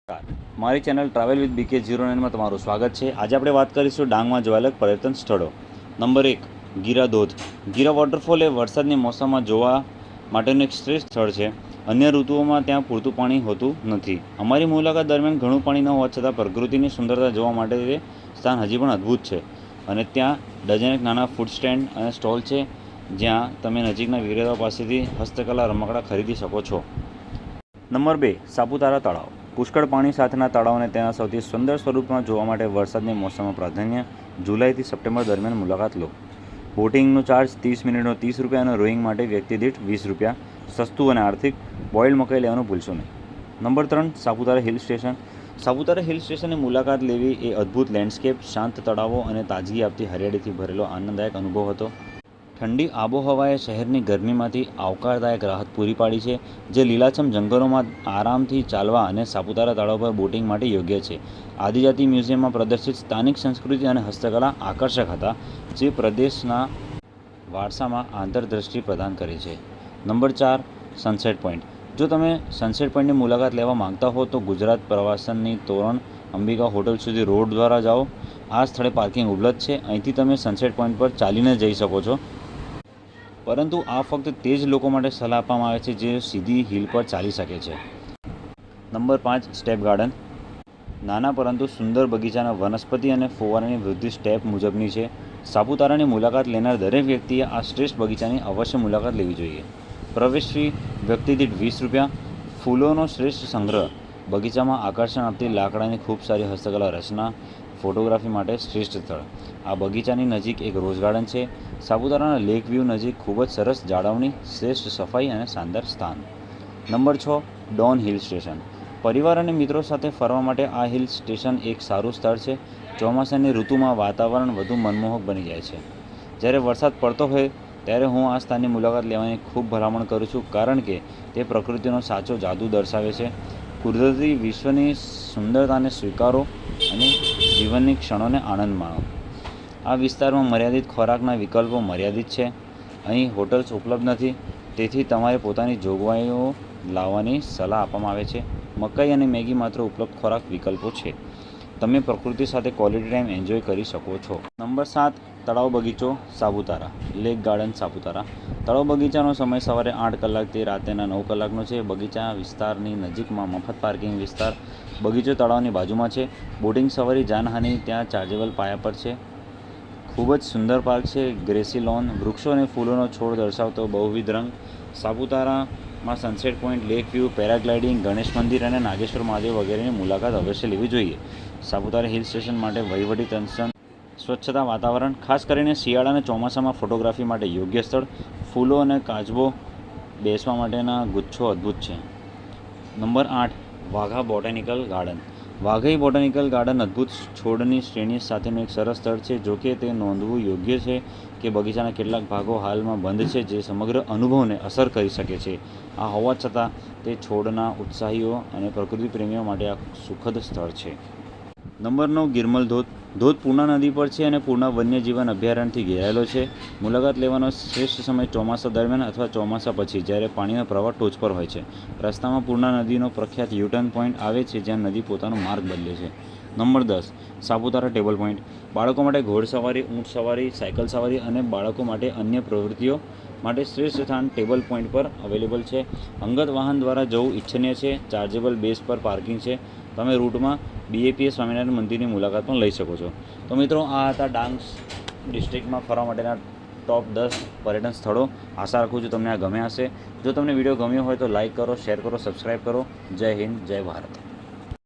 મારી channel travel with બીકે 09માં તમારું સ્વાગત છે। આજે આપણે વાત કરીશું ડાંગમાં જોવાલાયક પર્યટન સ્થળો। નંબર 1, ગીરા ધોધ। ગીરા વોટરફોલ એ વરસાદની મોસમમાં જોવા માટેનું એક શ્રેષ્ઠ સ્થળ છે। અન્ય ઋતુઓમાં ત્યાં પૂરતું પાણી હોતું નથી। અમારી મુલાકાત દરમિયાન ઘણું પાણી ન હોવા છતાં પ્રકૃતિની સુંદરતા જોવા માટે તે સ્થાન હજી પણ અદ્ભુત છે અને ત્યાં ડઝનેક નાના ફૂડ સ્ટેન્ડ અને સ્ટોલ છે જ્યાં તમે નજીકના વિક્રેતાઓ પાસેથી હસ્તકલા રમકડાં ખરીદી શકો છો। નંબર 2, સાપુતારા તળાવ। પુષ્કળ પાણી સાથેના તળાવને તેના સૌથી સુંદર સ્વરૂપમાં જોવા માટે વરસાદની મોસમમાં પ્રાધાન્ય જુલાઈથી સપ્ટેમ્બર દરમિયાન મુલાકાત લો। બોટિંગનો ચાર્જ 30 મિનિટનો 30 રૂપિયા અને રોઈંગ માટે વ્યક્તિ દીઠ 20 રૂપિયા। સસ્તું અને આર્થિક। બોઇલ્ડ મકાઈ લેવાનું ભૂલશો નહીં। Number 3, Saputara hill station. Saputara hill સ્ટેશનની મુલાકાત લેવી એ અદ્ભુત લેન્ડસ્કેપ, શાંત તળાવો અને તાજગી આપતી હરિયાળીથી ભરેલો આનંદદાયક અનુભવ હતો। ઠંડી આબોહવાએ શહેરની ગરમીમાંથી આવકારદાયક રાહત પૂરી પાડી છે, જે લીલાછમ જંગલોમાં આરામથી ચાલવા અને સાપુતારા તળાવ પર બોટિંગ માટે યોગ્ય છે। આદિજાતિ મ્યુઝિયમમાં પ્રદર્શિત સ્થાનિક સંસ્કૃતિ અને હસ્તકલા આકર્ષક હતા, જે પ્રદેશના વારસામાં આંતરદૃષ્ટિ પ્રદાન કરે છે। Number 4, sunset point. જો તમે સનસેટ પોઈન્ટની મુલાકાત લેવા માંગતા હો તો ગુજરાત પ્રવાસનની તોરણ અંબિકા હોટલ સુધી રોડ દ્વારા જાઓ। આ સ્થળે પાર્કિંગ ઉપલબ્ધ છે। અહીંથી તમે સનસેટ પોઈન્ટ પર ચાલીને જઈ શકો છો, પરંતુ આ ફક્ત તે જ લોકો માટે સલાહ આપવામાં આવે છે જે સીધી હિલ પર ચાલી શકે છે। Number 5, step garden. નાના પરંતુ સુંદર બગીચાના વનસ્પતિ અને ફુવારાની વૃદ્ધિ સ્ટેપ મુજબની છે। સાપુતારાની મુલાકાત લેનાર દરેક વ્યક્તિએ આ શ્રેષ્ઠ બગીચાની અવશ્ય મુલાકાત લેવી જોઈએ। પ્રવેશ ફી વ્યક્તિ દીઠ 20 રૂપિયા। ફૂલોનો શ્રેષ્ઠ સંગ્રહ। બગીચામાં આકર્ષણ આપતી લાકડાની ખૂબ સારી હસ્તકલા રચના ફોટોગ્રાફી માટે શ્રેષ્ઠ સ્થળ। આ બગીચાની નજીક એક રોઝ ગાર્ડન છે। સાપુતારાના લેક વ્યૂ નજીક ખૂબ જ સરસ જાળવણી, શ્રેષ્ઠ સફાઈ અને શાનદાર સ્થાન। Number 6, Don hill station. પરિવાર અને મિત્રો સાથે ફરવા માટે આ હિલ સ્ટેશન એક સારું સ્થળ છે। ચોમાસાની ઋતુમાં વાતાવરણ વધુ મનમોહક બની જાય છે। જ્યારે વરસાદ પડતો હોય ત્યારે હું આ સ્થાનની મુલાકાત લેવાની ખૂબ ભલામણ કરું છું, કારણ કે તે પ્રકૃતિનો સાચો જાદુ દર્શાવે છે। કુદરતી વિશ્વની સુંદરતાને સ્વીકારો અને જીવનની ક્ષણોને આનંદ માણો। આ વિસ્તારમાં મર્યાદિત ખોરાકના વિકલ્પો મર્યાદિત છે। અહીં હોટલ્સ ઉપલબ્ધ નથી, તેથી તમારે પોતાની જોગવાઈઓ લાવવાની સલાહ આપવામાં આવે છે। મકાઈ અને મેગી માત્ર ઉપલબ્ધ ખોરાક વિકલ્પો છે। તમે પ્રકૃતિ સાથે ક્વોલિટી ટાઈમ એન્જોય કરી શકો છો। નંબર 7, તળાવ બગીચો સાપુતારા। Lake garden Saputara. તળાવ બગીચાનો સમય સવારે 8 કલાકથી રાત્રિના 9 કલાકનો છે। બગીચા વિસ્તારની નજીકમાં મફત પાર્કિંગ વિસ્તાર। બગીચો તળાવની બાજુમાં છે। બોટિંગ સવારી જાનહાનિ ત્યાં ચાર્જેબલ પાયા પર છે। ખૂબ જ સુંદર પાર્ક છે। ગ્રેસી લોન, વૃક્ષો અને ફૂલોનો છોડ દર્શાવતો બહુવિધ રંગ। સાપુતારામાં sunset point, lake view, paragliding, Ganesh મંદિર અને નાગેશ્વર મહાદેવ વગેરેની મુલાકાત અવશ્ય લેવી જોઈએ। સાપુતારા હિલ સ્ટેશન માટે વહીવટી તંત્ર, સ્વચ્છતા, વાતાવરણ, ખાસ કરીને શિયાળા અને ચોમાસામાં ફોટોગ્રાફી માટે યોગ્ય સ્થળ। ફૂલો અને કાચબો બેસવા માટેના ગુચ્છો અદ્ભુત છે। નંબર 8, વાઘા બોટાનિકલ ગાર્ડન। વાઘઈ બોટાનિકલ ગાર્ડન અદ્ભુત છોડની શ્રેણી સાથેનું એક સરસ સ્થળ છે। જોકે તે નોંધવું યોગ્ય છે કે બગીચાના કેટલાક ભાગો હાલમાં બંધ છે, જે સમગ્ર અનુભવને અસર કરી શકે છે। આ હોવા છતાં, તે છોડના ઉત્સાહીઓ અને પ્રકૃતિ પ્રેમીઓ માટે આ સુખદ સ્થળ છે। નંબર 9, ગિરમલ ધોધ। ધોધ પૂર્ણા નદી પર છે અને પૂર્ણા વન્યજીવન અભયારણ્યથી ઘેરાયેલો છે। મુલાકાત લેવાનો શ્રેષ્ઠ સમય ચોમાસા દરમિયાન અથવા ચોમાસા પછી, જ્યારે પાણીનો પ્રવાહ ટોચ પર હોય છે। રસ્તામાં પૂર્ણા નદીનો પ્રખ્યાત યુ-ટર્ન પોઈન્ટ આવે છે જ્યાં નદી પોતાનો માર્ગ બદલે છે। Number 10, Saputara table point. બાળકો માટે ઘોડસવારી, ઊંટ સવારી, સાયકલ સવારી અને બાળકો માટે અન્ય પ્રવૃત્તિઓ માટે શ્રેષ્ઠ સ્થાન ટેબલ પોઈન્ટ પર અવેલેબલ છે। અંગત વાહન દ્વારા જવું ઇચ્છનીય છે। ચાર્જેબલ બેઝ પર પાર્કિંગ છે। તમે રૂટમાં BAPS સ્વામિનારાયણ મંદિરની મુલાકાત પણ લઈ શકો છો। તો મિત્રો, આ હતા ડાંગ ડિસ્ટ્રિક્ટમાં ફરવા માટેના ટોપ 10 પર્યટન સ્થળો। આશા રાખું છું તમને આ ગમ્યા હશે। જો તમને વિડીયો ગમ્યો હોય તો લાઇક કરો, શેર કરો, સબસ્ક્રાઈબ કરો। જય હિન્દ, જય ભારત।